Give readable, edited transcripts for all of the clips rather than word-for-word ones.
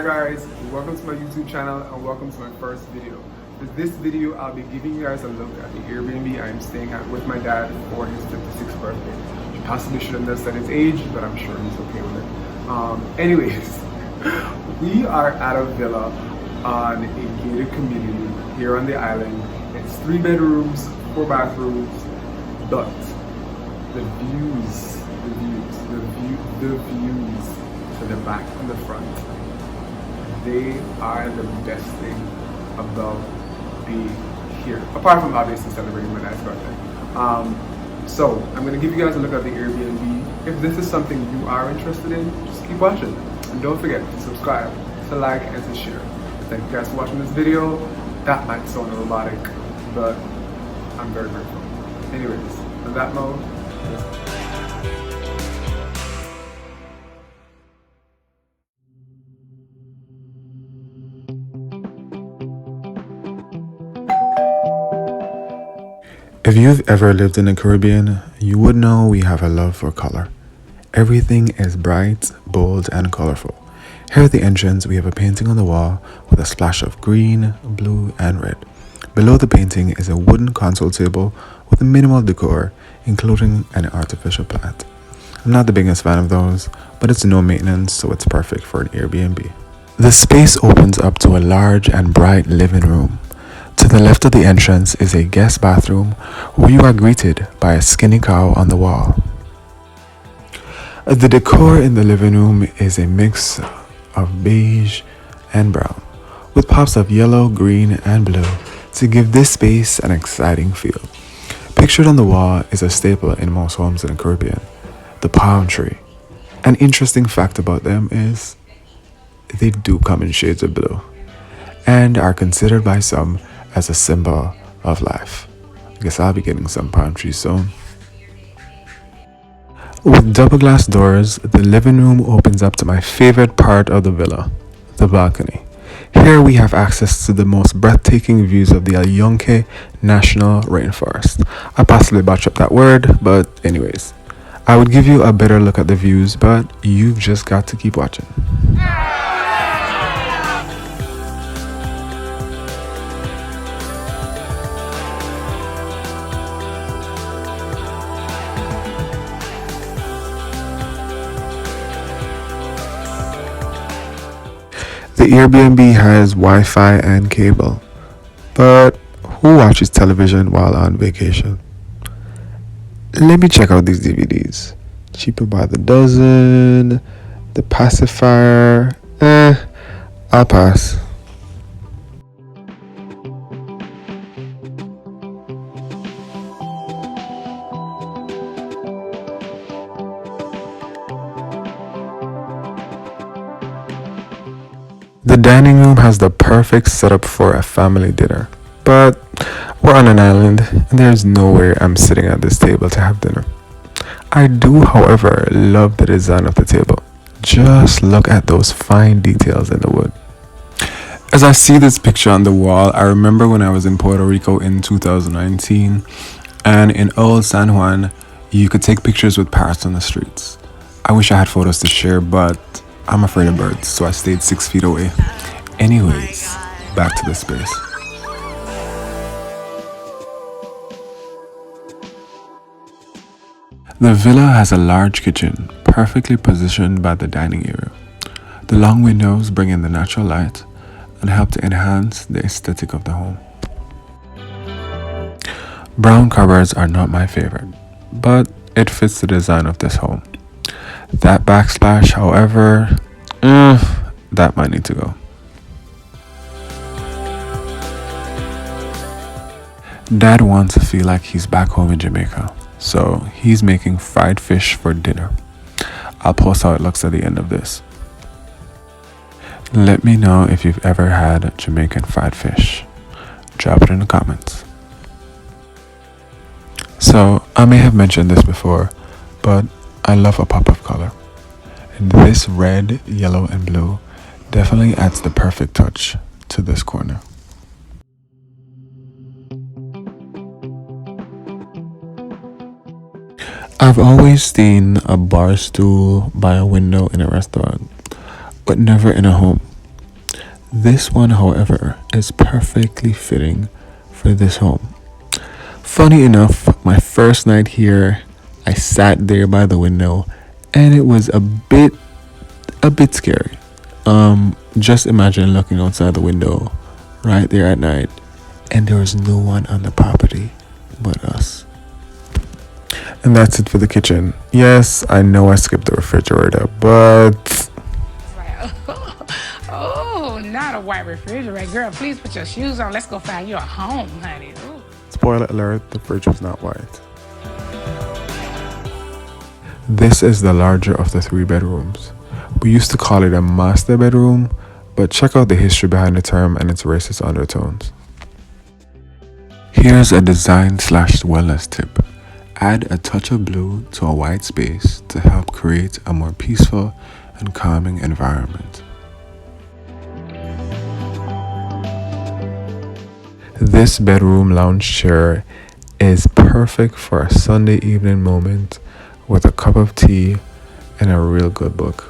Hi guys, welcome to my YouTube channel and welcome to my first video. For this video, I'll be giving you guys a look at the Airbnb I'm staying at with my dad for his 56th birthday. He possibly shouldn't have said his age, but I'm sure he's okay with it. Anyways, we are at a villa on a gated community here on the island. It's 3 bedrooms, 4 bathrooms, but the views to the back and the front, they are the best thing about being here, apart from obviously celebrating my dad's birthday. So I'm going to give you guys a look at the Airbnb. If this is something you are interested in, just keep watching, and don't forget to subscribe, to like, and to share. Thank you guys for watching this video. That might sound robotic, but I'm very grateful. Anyways, on that note, let's go. If you've ever lived in the Caribbean, you would know we have a love for color. Everything is bright, bold, and colorful. Here at the entrance, we have a painting on the wall with a splash of green, blue, and red. Below the painting is a wooden console table with a minimal decor, including an artificial plant. I'm not the biggest fan of those, but it's no maintenance, so it's perfect for an Airbnb. The space opens up to a large and bright living room. To the left of the entrance is a guest bathroom where you are greeted by a skinny cow on the wall. The decor in the living room is a mix of beige and brown, with pops of yellow, green, and blue to give this space an exciting feel. Pictured on the wall is a staple in most homes in the Caribbean, the palm tree. An interesting fact about them is they do come in shades of blue and are considered by some as a symbol of life. I guess I'll be getting some palm trees soon. With double glass doors, the living room opens up to my favorite part of the villa, the balcony. Here we have access to the most breathtaking views of the Yunque National Rainforest. I possibly botched up that word, but anyways. I would give you a better look at the views, but you've just got to keep watching. The Airbnb has Wi-Fi and cable, but who watches television while on vacation? Let me check out these DVDs. Cheaper by the dozen, The Pacifier, I'll pass. The dining room has the perfect setup for a family dinner, but we're on an island and there's nowhere I'm sitting at this table to have dinner. I do, however, love the design of the table. Just look at those fine details in the wood. As I see this picture on the wall, I remember when I was in Puerto Rico in 2019, and in old San Juan, you could take pictures with parrots on the streets. I wish I had photos to share, but I'm afraid of birds, so I stayed 6 feet away. Anyways, back to the space. The villa has a large kitchen, perfectly positioned by the dining area. The long windows bring in the natural light and help to enhance the aesthetic of the home. Brown cupboards are not my favorite, but it fits the design of this home. That backsplash, however, that might need to go. Dad wants to feel like he's back home in Jamaica, so he's making fried fish for dinner. I'll post how it looks at the end of this. Let me know if you've ever had Jamaican fried fish. Drop it in the comments. So, I may have mentioned this before, but I love a pop of color. And this red, yellow, and blue definitely adds the perfect touch to this corner. I've always seen a bar stool by a window in a restaurant, but never in a home. This one, however, is perfectly fitting for this home. Funny enough, my first night here, I sat there by the window and it was a bit scary. Just imagine looking outside the window right there at night and there was no one on the property but us. And that's it for the kitchen. Yes, I know I skipped the refrigerator, but Like, oh, not a white refrigerator. Girl, please put your shoes on. Let's go find you a home, honey. Ooh. spoiler alert, the fridge was not white. This is the larger of the three bedrooms. We used to call it a master bedroom, but check out the history behind the term and its racist undertones. Here's a design slash wellness tip. Add a touch of blue to a white space to help create a more peaceful and calming environment. This bedroom lounge chair is perfect for a Sunday evening moment with a cup of tea and a real good book.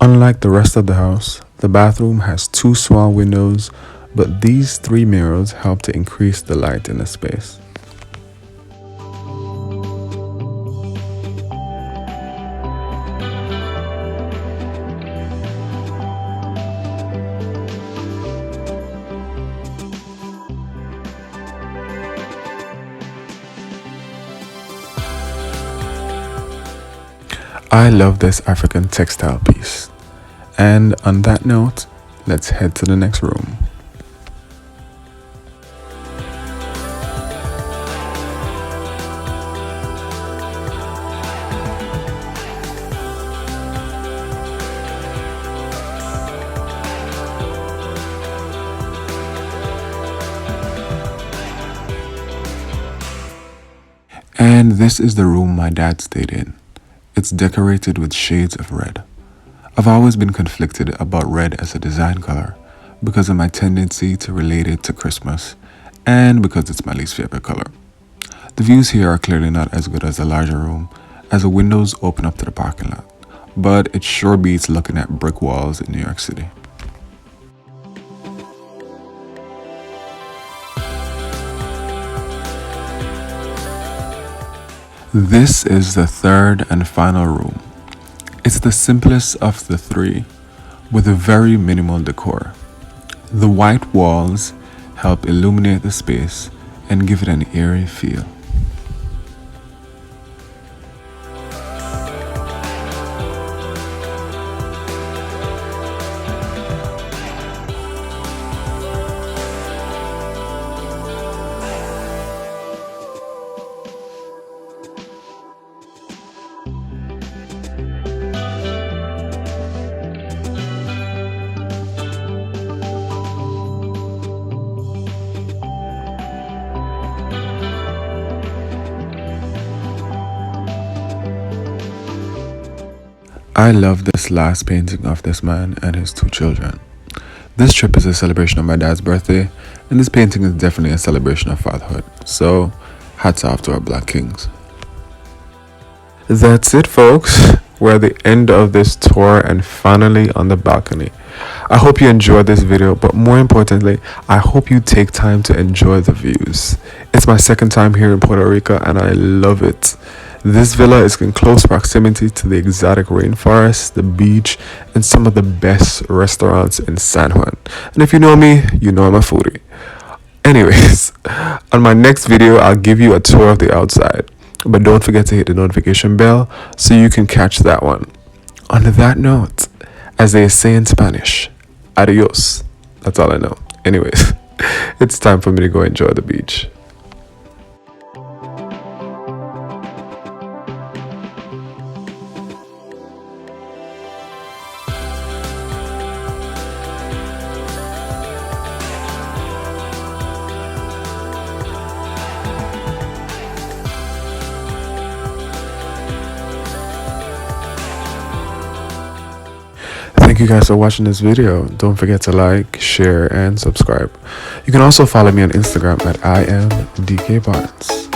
Unlike the rest of the house, the bathroom has two small windows, but these three mirrors help to increase the light in the space. I love this African textile piece. And on that note, let's head to the next room. And this is the room my dad stayed in. It's decorated with shades of red. I've always been conflicted about red as a design color because of my tendency to relate it to Christmas and because it's my least favorite color. The views here are clearly not as good as the larger room as the windows open up to the parking lot, but it sure beats looking at brick walls in New York City. This is the third and final room. It's the simplest of the three, with a very minimal decor. The white walls help illuminate the space and give it an eerie feel. I love this last painting of this man and his two children. This trip is a celebration of my dad's birthday, And this painting is definitely a celebration of fatherhood. So, hats off to our Black Kings. That's it, folks. We're at the end of this tour and finally on the balcony. I hope you enjoyed this video, but more importantly, I hope you take time to enjoy the views. It's my second time here in Puerto Rico and I love it. This villa is in close proximity to the exotic rainforest, the beach, and some of the best restaurants in San Juan. And if you know me, you know I'm a foodie. Anyways, on my next video, I'll give you a tour of the outside. But don't forget to hit the notification bell so you can catch that one. On that note, as they say in Spanish, adios. That's all I know. Anyways, it's time for me to go enjoy the beach. Thank you guys for watching this video. Don't forget to like, share, and subscribe. You can also follow me on Instagram at IamDKBarnes.